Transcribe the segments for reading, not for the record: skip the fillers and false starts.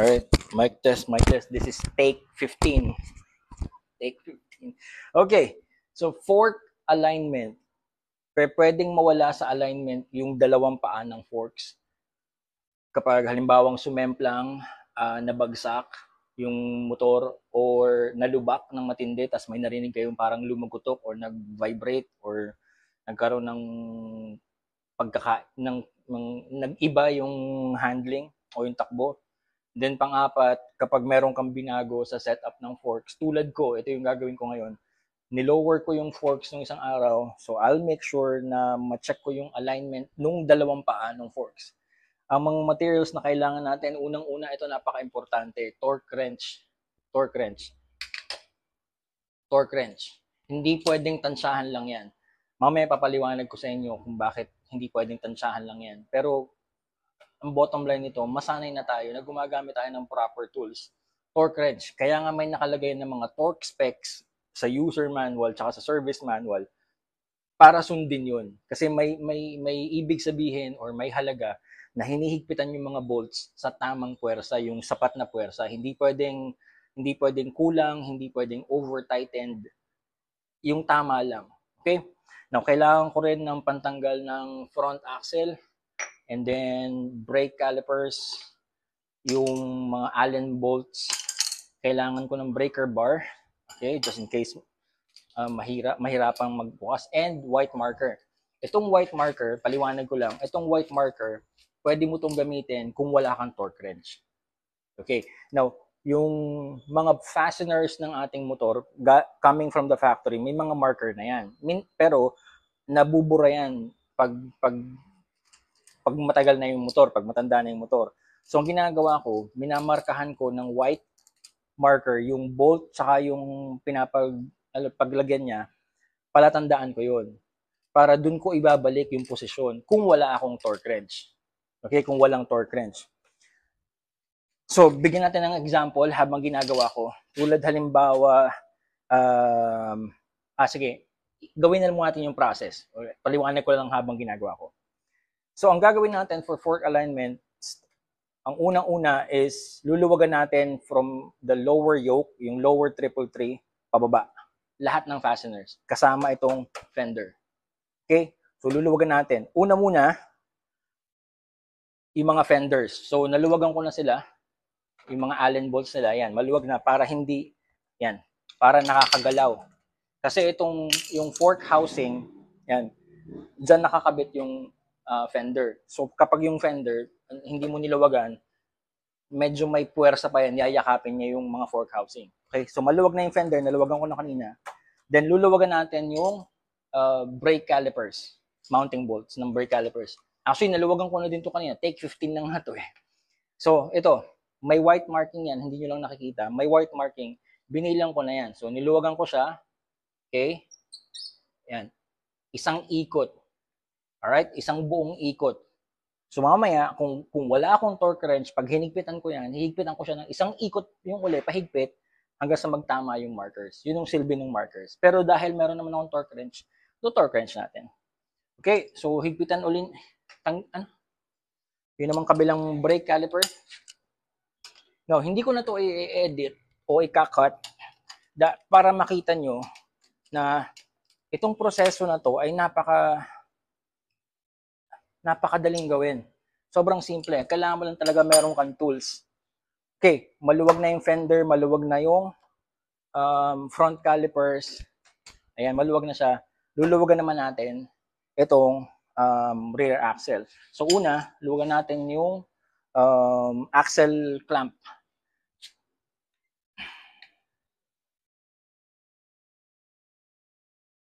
Alright, mic test, mic test. This is take 15. Take 15. Okay, so fork alignment. Pwedeng mawala sa alignment yung dalawang paa ng forks. Kapag halimbawang sumemplang, nabagsak yung motor or nalubak ng matindi, tas may narinig kayong parang lumugutok or nag-vibrate or nagkaroon ng nag-iba yung handling o yung takbo. Then pang-apat, kapag meron kang binago sa setup ng forks, tulad ko, ito yung gagawin ko ngayon, nilower ko yung forks nung isang araw, so I'll make sure na ma-check ko yung alignment nung dalawang paa ng forks. Ang mga materials na kailangan natin, unang-una, ito napaka-importante, torque wrench. Torque wrench. Torque wrench. Hindi pwedeng tansyahan lang yan. Mamaya papaliwanag ko sa inyo kung bakit hindi pwedeng tansyahan lang yan. Pero ang bottom line nito, masanay na tayo na gumagamit tayo ng proper tools. Torque wrench. Kaya nga may nakalagay ng mga torque specs sa user manual tsaka sa service manual para sundin yun. Kasi may ibig sabihin or may halaga na hinihigpitan yung mga bolts sa tamang puwersa, yung sapat na puwersa. Hindi pwedeng kulang, hindi pwedeng over-tightened. Yung tama lang. Okay? Now, kailangan ko rin ng pantanggal ng front axle, and then brake calipers, yung mga Allen bolts, kailangan ko ng breaker bar, okay, just in case mahirapang magbukas, and white marker. Itong white marker, paliwanag ko lang, itong white marker, pwede mo itong gamitin kung wala kang torque wrench. Okay, now, yung mga fasteners ng ating motor, coming from the factory, may mga marker na yan. Pero, nabubura yan pag matagal na yung motor, pag matanda na yung motor. So, ang ginagawa ko, minamarkahan ko ng white marker yung bolt tsaka yung paglagyan niya, palatandaan ko yun. Para dun ko ibabalik yung posisyon kung wala akong torque wrench. Okay, kung walang torque wrench. So, bigyan natin ng example habang ginagawa ko. Tulad halimbawa, sige, gawin na natin yung process. Paliwanag ko lang habang ginagawa ko. So, ang gagawin natin for fork alignment, ang unang-una is luluwagan natin from the lower yoke, yung lower 333, pababa. Lahat ng fasteners, kasama itong fender. Okay? So, luluwagan natin. Una muna, yung mga fenders. So, naluwagan ko na sila. Yung mga Allen bolts nila, yan, maluwag na para hindi, yan, para nakakagalaw. Kasi yung fork housing, yan, dyan nakakabit yung fender. So, kapag yung fender, hindi mo nilawagan, medyo may puwersa pa yan, yayakapin niya yung mga fork housing. Okay, so maluwag na yung fender, naluwagan ko na kanina. Then, luluwagan natin yung brake calipers, mounting bolts ng brake calipers. Actually, naluwagan ko na din to kanina. Take 15 na nga to eh. So, ito, may white marking yan, hindi nyo lang nakikita. May white marking, binilang ko na yan. So, niluwagan ko siya. Okay? Yan. Isang ikot. Alright? Isang buong ikot. So mamaya, kung wala akong torque wrench, pag hinigpitan ko yan, hihigpitan ko siya ng isang ikot yung uli, pahigpit, hanggang sa magtama yung markers. Yun yung silbi ng markers. Pero dahil meron naman akong torque wrench, torque wrench natin. Okay, so higpitan ulit. Yun naman kabilang brake caliper. No, hindi ko na to i-edit o i-cut para makita nyo na itong proseso na to ay napakadaling gawin. Sobrang simple. Kailangan mo lang talaga meron kang tools. Okay, maluwag na yung fender, maluwag na yung front calipers. Ayan, maluwag na siya. Luluwagan naman natin itong rear axle. So una, luwagan natin yung axle clamp.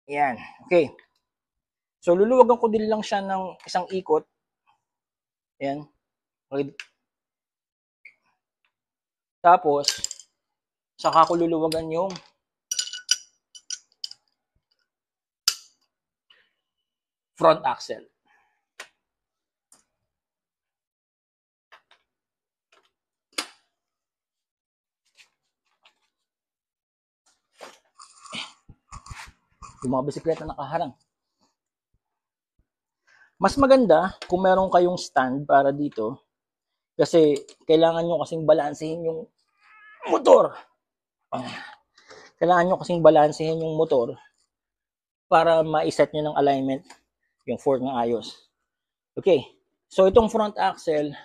Ayan, okay. So, luluwagan ko din lang siya ng isang ikot. Ayan. Okay. Tapos, saka ko luluwagan yung front axle. Yung mga bisikleta nakaharang. Mas maganda kung meron kayong stand para dito. Kasi kailangan nyo kasing balansehin yung motor. Kailangan nyo kasing balansehin yung motor para ma-set nyo ng alignment yung fork ng ayos. Okay. So itong front axle,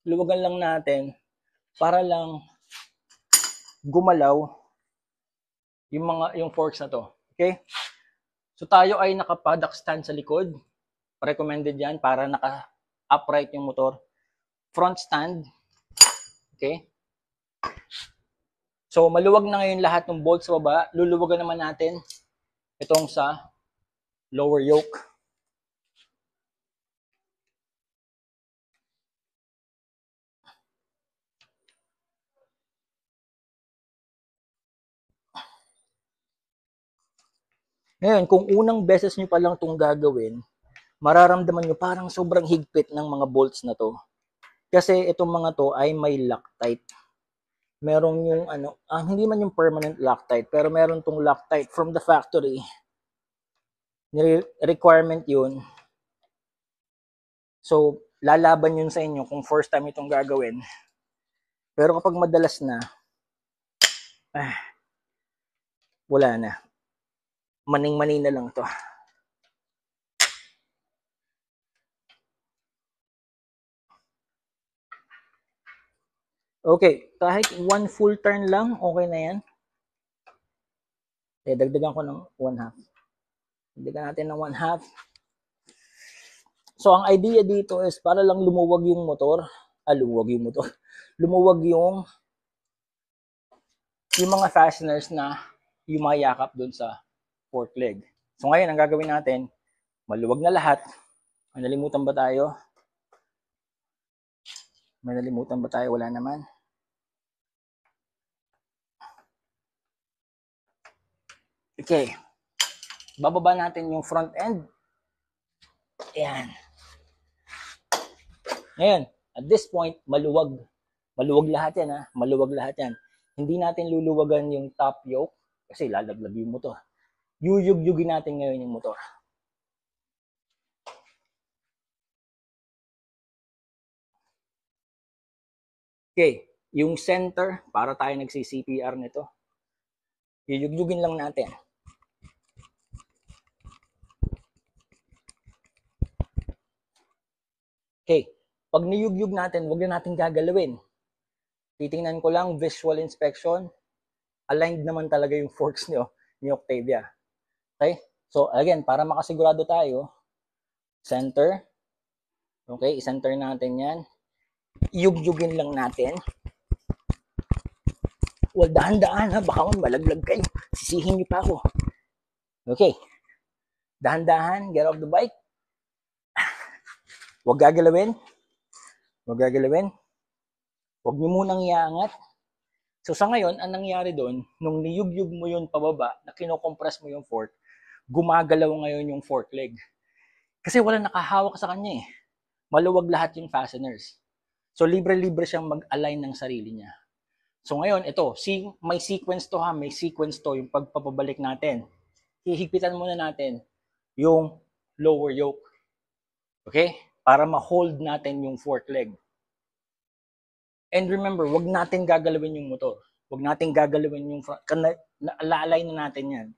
luwagan lang natin para lang gumalaw yung forks na to. Okay? So tayo ay naka-paddock stand sa likod. Recommended yan para naka-upright yung motor. Front stand. Okay? So maluwag na ngayon lahat ng bolts sa baba. Luluwagan naman natin itong sa lower yoke. Ngayon, kung unang beses nyo pa lang itong gagawin, mararamdaman nyo parang sobrang higpit ng mga bolts na to. Kasi itong mga to ay may Loctite. Merong yung hindi man yung permanent Loctite, pero meron tong Loctite from the factory. Requirement yun. So, lalaban yun sa inyo kung first time itong gagawin. Pero kapag madalas na, wala na. Maning-mani na lang to. Okay, kahit one full turn lang, okay na yan. Dagdagan ko ng 1/2. Dagdagan natin ng 1/2. So, ang idea dito is para lang lumuwag yung motor. Lumuwag yung mga fasteners na yumayakap dun sa fork leg. So, ngayon, ang gagawin natin, maluwag na lahat. May nalimutan ba tayo? Wala naman. Okay. Bababa natin yung front end. Ayan. Ngayon, at this point, maluwag. Maluwag lahat yan, ha? Maluwag lahat yan. Hindi natin luluwagan yung top yoke kasi lalaglag yung motor. Yuyug-yugin natin ngayon yung motor. Okay, yung center, para tayo nagsi-CPR nito. Yuyug-yugin lang natin. Okay, pag niyug-yug natin, wag na natin gagalawin. Titingnan ko lang, visual inspection, aligned naman talaga yung forks ni Octavia. Okay? So, again, para makasigurado tayo, center. Okay, i-center natin yan. Yug-yugin lang natin. Well, dahan-dahan ha, baka malaglag kayo. Sisihin niyo pa ako. Okay. Dahan-dahan, get off the bike. Huwag gagalawin. Huwag niyo munang iangat. So sa ngayon, ang nangyari doon, nung niyug-yug mo yun pababa, na kinocompress mo yung fork, gumagalaw ngayon yung fork leg. Kasi wala nakahawak sa kanya eh. Maluwag lahat yung fasteners. So libre-libre siyang mag-align ng sarili niya. So ngayon, ito, may sequence to ha, may sequence to yung pagpapabalik natin. Hihigpitan muna natin yung lower yoke. Okay? Para ma-hold natin yung fork leg. And remember, wag natin gagalawin yung motor. Wag natin gagalawin yung front. Na-align na natin yan.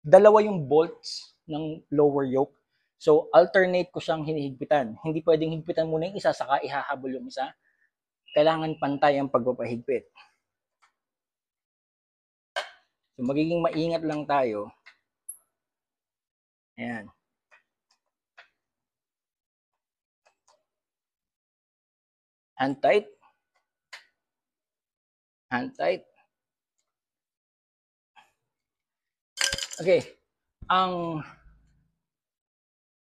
Dalawa yung bolts ng lower yoke. So, alternate ko siyang hinihigpitan. Hindi pwedeng higpitan muna yung isa, saka ihahabol yung isa. Kailangan pantay ang pagpapahigpit. So, magiging maingat lang tayo. Ayan. Hand tight. Hand tight. Okay. Ang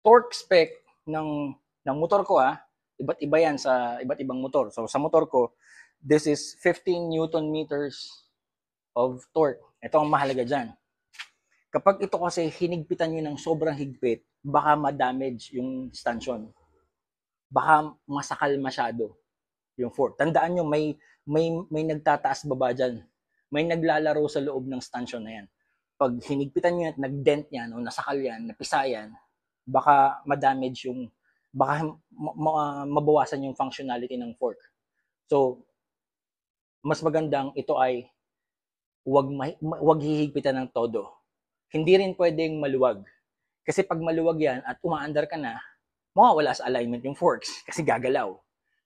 torque spec ng motor ko iba't iba yan sa iba't ibang motor. So sa motor ko, this is 15 Newton meters of torque. Ito ang mahalaga dyan. Kapag ito kasi hinigpitan nyo ng sobrang higpit, baka ma-damage yung stanchion. Baka masakal masyado yung fork. Tandaan nyo, may nagtataas baba dyan. May naglalaro sa loob ng stanchion na yan. pag hinigpitan nyo at nag-dent yan o nasakal yan, napisa yan, baka ma-damage yung, baka mabawasan yung functionality ng fork. So, mas magandang ito ay wag hihigpitan ng todo. Hindi rin pwedeng maluwag. Kasi pag maluwag yan at umaandar ka na, mawawala sa alignment yung forks kasi gagalaw.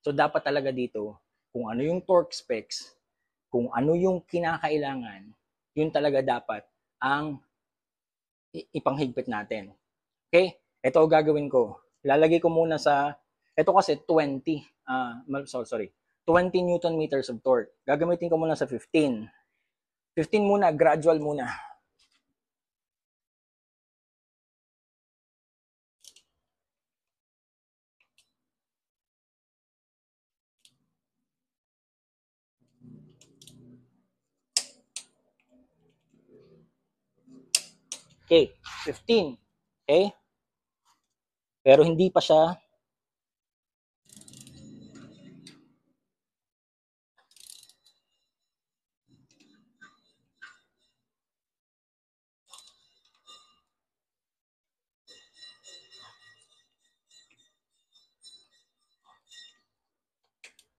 So, dapat talaga dito, kung ano yung torque specs, kung ano yung kinakailangan, yun talaga dapat ang ipanghigpit natin. Okay? Ito gagawin ko. Lalagay ko muna sa, ito kasi 20, 20 Newton meters of torque. Gagamitin ko muna sa 15. 15 muna, gradual muna. Okay, 15. Okay? Pero hindi pa siya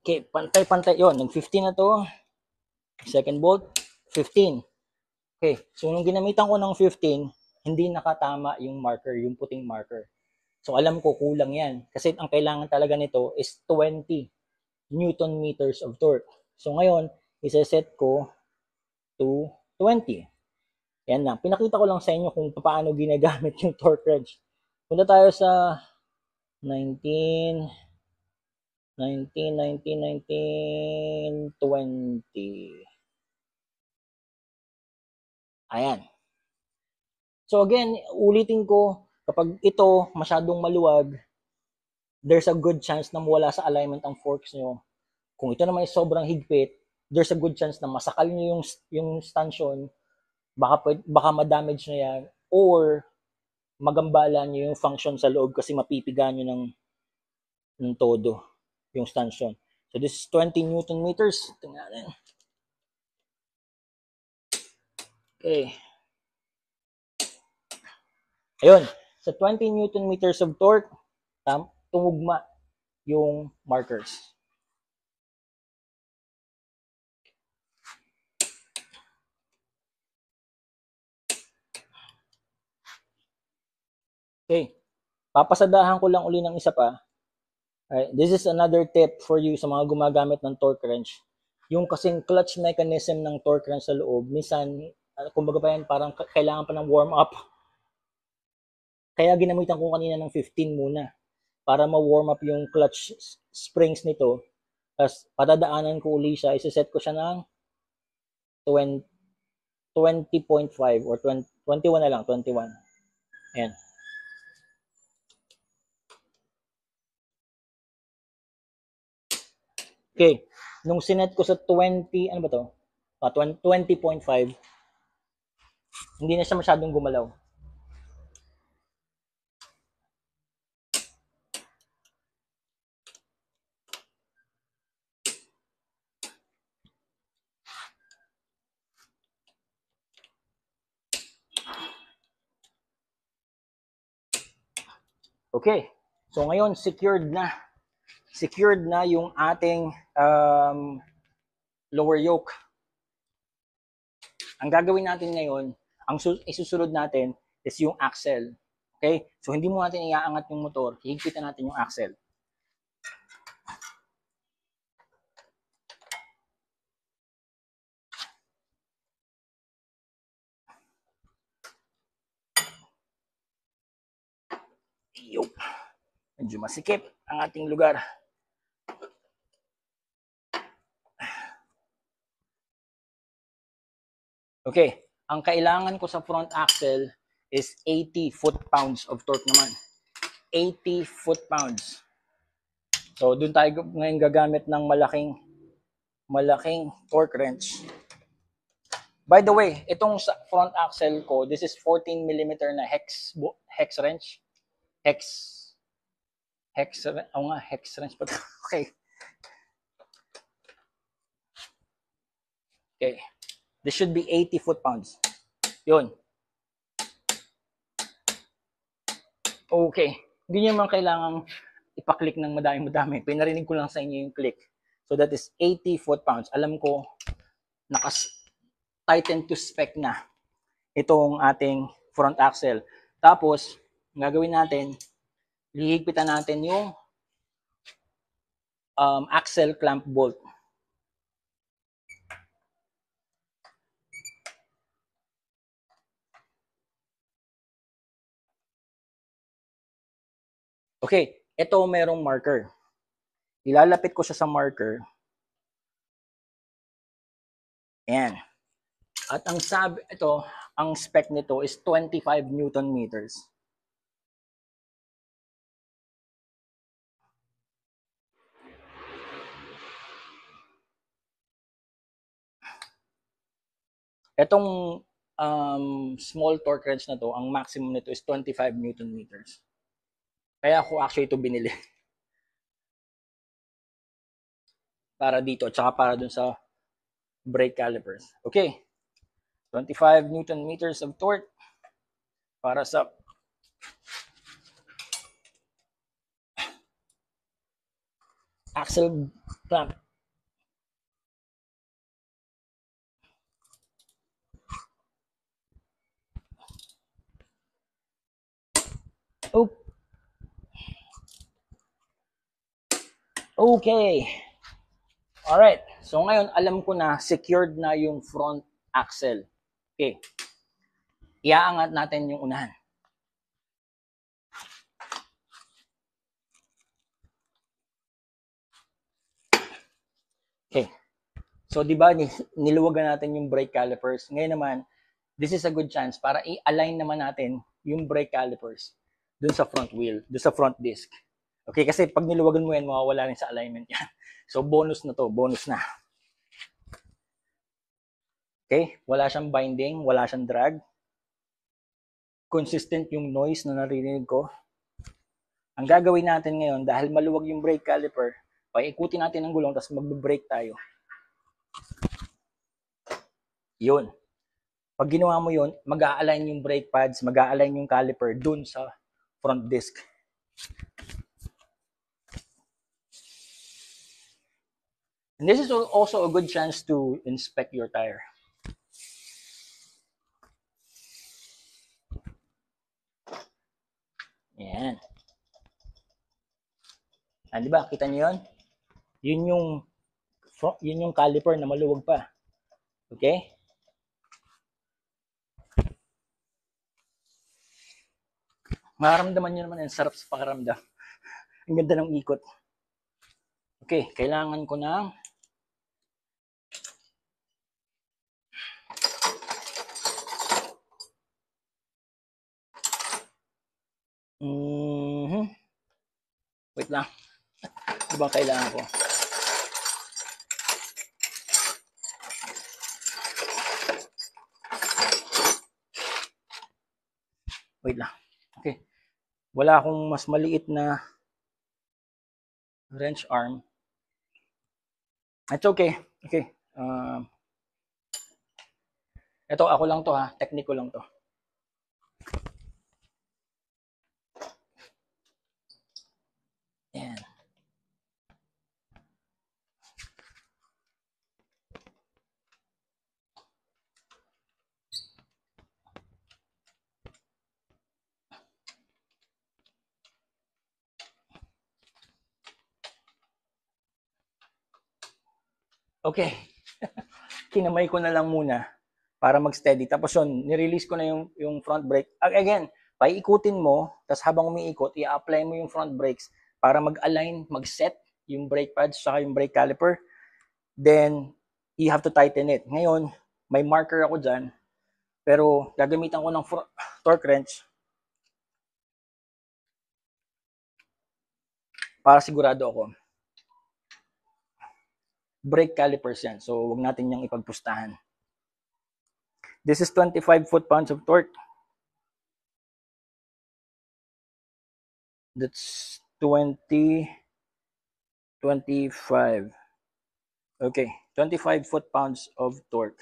okay, pantay-pantay yon. Nag-15 na to. Second bolt, 15. Okay, so nung ginamitan ko ng 15, hindi nakatama yung marker, yung puting marker. So alam ko kulang yan. Kasi ang kailangan talaga nito is 20 Newton meters of torque. So ngayon, isa-set ko to 20. Yan lang. Pinakita ko lang sa inyo kung paano ginagamit yung torque wrench. Punta tayo sa 19, 20. Ayan. So again, ulitin ko, kapag ito masyadong maluwag, there's a good chance na mawala sa alignment ang forks nyo. Kung ito naman ay sobrang higpit, there's a good chance na masakal nyo yung stanchion, baka ma-damage na yan, or magambala nyo yung function sa loob kasi mapipiga nyo ng todo yung stanchion. So this is 20 Newton meters. Tingnan natin. Okay. Ayun. Sa 20 Newton meters of torque, tumugma yung markers. Okay. Papasadahan ko lang uli ng isa pa. Right. This is another tip for you sa mga gumagamit ng torque wrench. Yung kasing clutch mechanism ng torque wrench sa loob, minsan, kumbaga pa yan, parang kailangan pa ng warm up. Kaya ginamitan ko kanina ng 15 muna para ma-warm up yung clutch springs nito. Tapos patadaanan ko uli siya, isa-set ko siya ng 20.5 or 21 na lang, 21. Ayan. Okay. Nung sinet ko sa 20, ano ba to? 20.5, hindi na siya masyadong gumalaw. Okay. So ngayon, secured na. Secured na yung ating lower yoke. Ang gagawin natin ngayon, ang isusunod natin is yung axle. Okay? So hindi mo natin iaangat yung motor, hihigpitan natin yung axle. Yup. Medyo masikip ang ating lugar. Okay. Ang kailangan ko sa front axle is 80 foot-pounds of torque naman. 80 foot-pounds. So, dun tayo ngayon gagamit ng malaking torque wrench. By the way, itong front axle ko, this is 14 mm na hex wrench. Hex wrench pa. Okay. Okay. This should be 80 foot-pounds. Yun. Okay. Hindi nyo naman kailangang ipaklik ng madami-madami. Pinarinig ko lang sa inyo yung click. So that is 80 foot-pounds. Alam ko, tighten to spec na itong ating front axle. Tapos, ang gagawin natin, hihigpitan natin yung axle clamp bolt. Okay, ito merong marker. Ilalapit ko siya sa marker. Ayan. At ang spec nito is 25 Newton meters. Etong small torque wrench na to, ang maximum nito is 25 Newton meters. Kaya ako actually ito binili. Para dito, at saka para dun sa brake calipers. Okay. 25 Newton meters of torque para sa axle clamp. Oh. Okay. Alright. So ngayon, alam ko na secured na yung front axle. Okay. Iaangat natin yung unahan. Okay. So, di ba, niluwagan natin yung brake calipers. Ngayon naman, this is a good chance para i-align naman natin yung brake calipers dun sa front wheel, dun sa front disc. Okay, kasi pag niluwagan mo yan, mawawala rin sa alignment yan. So, bonus na to, bonus na. Okay, wala siyang binding, wala siyang drag. Consistent yung noise na naririnig ko. Ang gagawin natin ngayon, dahil maluwag yung brake caliper, paikutin natin ang gulong, tapos magbe-brake tayo. Yun. Pag ginawa mo yun, mag-a-align yung brake pads, mag-a-align yung caliper dun sa front disc. And this is also a good chance to inspect your tire. Yan. Ah, di ba? Kita niyo yun? Yun yung caliper na maluwag pa. Okay? Mararamdaman nyo naman, ang sarap sa pakiramdam. Ang ganda ng ikot. Okay, kailangan ko ng wait lang. Ano bang kailangan ko? Wait lang. Okay. Wala akong mas maliit na wrench arm. It's okay. Okay. Ito, ako lang to ha. Technique ko lang to. Ayan. Okay. Kinamay ko na lang muna para mag-steady. Tapos yun, nirelease ko na yung front brake. Again, paiikutin mo, tapos habang umiikot, i-apply mo yung front brakes para mag-align, mag-set yung brake pads saka yung brake caliper. Then, you have to tighten it. Ngayon, may marker ako dyan, pero gagamitan ko ng torque wrench para sigurado ako. Brake calipers yan. So, huwag natin niyang ipagpustahan. This is 25 foot-pounds of torque. That's 20, 25. Okay, 25 foot-pounds of torque.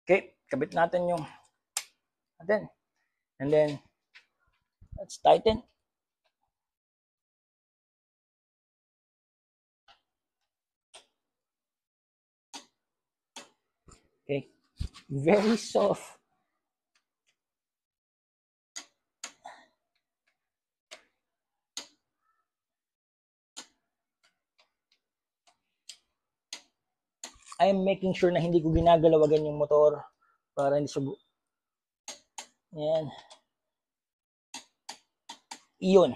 Okay, kabit natin yung natin. And then, let's tighten. Okay. Very soft. I am making sure na hindi ko ginagalawagan yung motor para hindi siya yan. Iyon.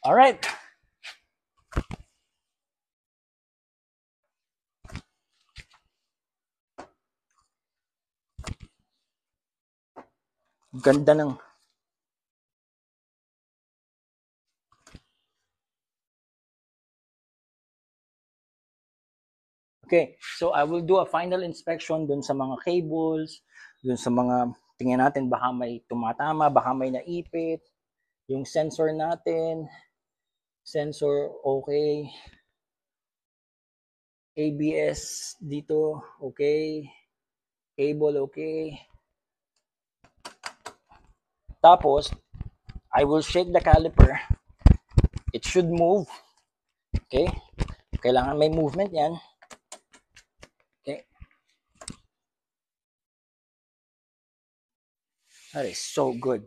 Alright. Ganda ng okay, so I will do a final inspection dun sa mga cables, dun sa mga tingnan natin baka may tumatama, baka may naipit, yung sensor natin, sensor okay, ABS dito okay, cable okay. Tapos, I will shake the caliper. It should move. Okay? Kailangan may movement yan. Okay? That is so good.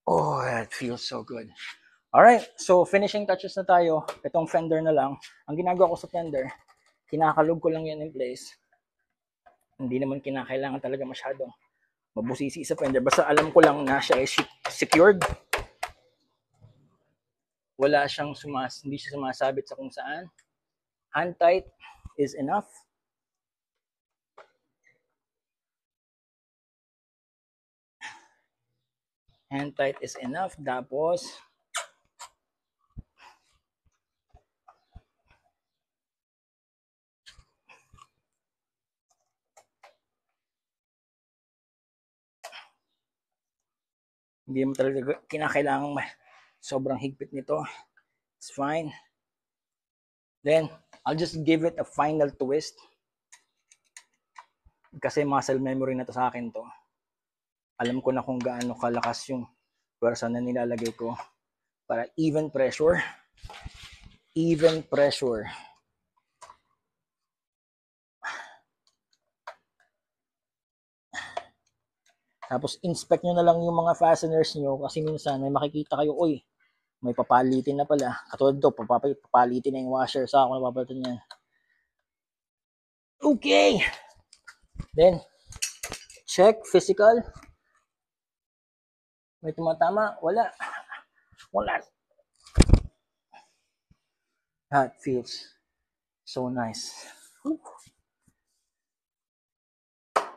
Oh, that feels so good. Alright, so finishing touches na tayo. Itong fender na lang. Ang ginagawa ko sa fender, kinakalog ko lang yan in place. Hindi naman kinakailangan talaga masyadong mabusisi sa fender. Basta alam ko lang na siya ay secured. Wala siyang hindi siya sumasabit sa kung saan. Hand tight is enough. Hand tight is enough. Tapos, hindi mo talaga kinakailangan sobrang higpit nito. It's fine. Then, I'll just give it a final twist. Kasi muscle memory na to sa akin to. Alam ko na kung gaano kalakas yung pwersa na nilalagay ko para even pressure. Even pressure. Tapos inspect nyo na lang yung mga fasteners nyo kasi minsan may makikita kayo, oy, may papalitin na pala. Katulad to, papalitin na yung washer sa ako napapalitan niya. Okay. Then, check physical. May tumatama? Wala. Wala. That feels so nice.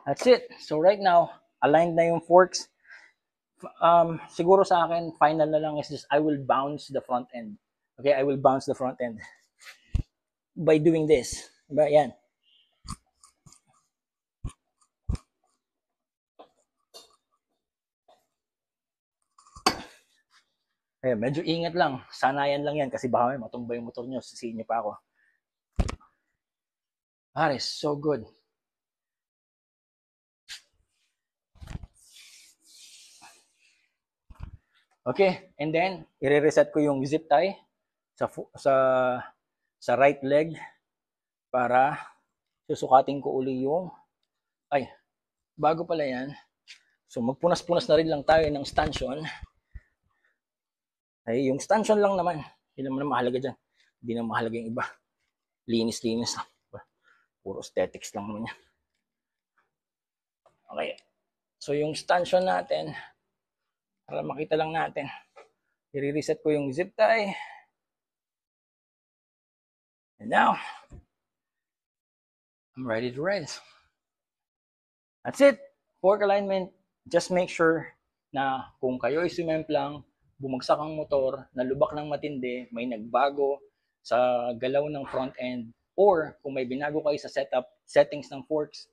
That's it. So right now, aligned na yung forks. Siguro sa akin, final na lang is just I will bounce the front end. Okay, I will bounce the front end by doing this. Diba? Yan. Ayan, medyo ingat lang. Sanayan lang yan kasi baka may matumba yung motor nyo. Sisihin nyo pa ako. That is so good. Okay, and then i-reset ko yung zip tie sa right leg para susukatin ko uli yung bago pala yan. So magpunas-punas na rin lang tayo ng stanchion. Ay, yung stanchion lang naman. Hindi naman mahalaga dyan. Hindi naman mahalaga yung iba. Linis-linis lang. Puro aesthetics lang naman yan. Okay. So yung stanchion natin, para makita lang natin, i-reset ko yung zip tie. And now, I'm ready to ride. That's it. Fork alignment. Just make sure na kung kayo ay sumemplang, bumagsak ang motor, nalubak ng matindi, may nagbago sa galaw ng front end, or kung may binago kayo sa settings ng forks,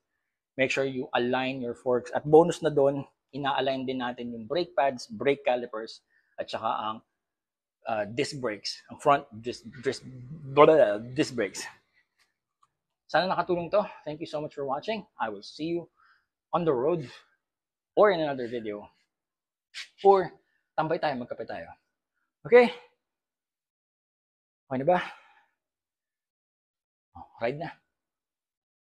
make sure you align your forks. At bonus na doon, ina-align din natin yung brake pads, brake calipers, at saka ang disc brakes. Ang front disc brakes. Sana nakatulong to. Thank you so much for watching. I will see you on the road or in another video. Or tambay tayo, magkape tayo. Okay? Okay na ba? Ride na.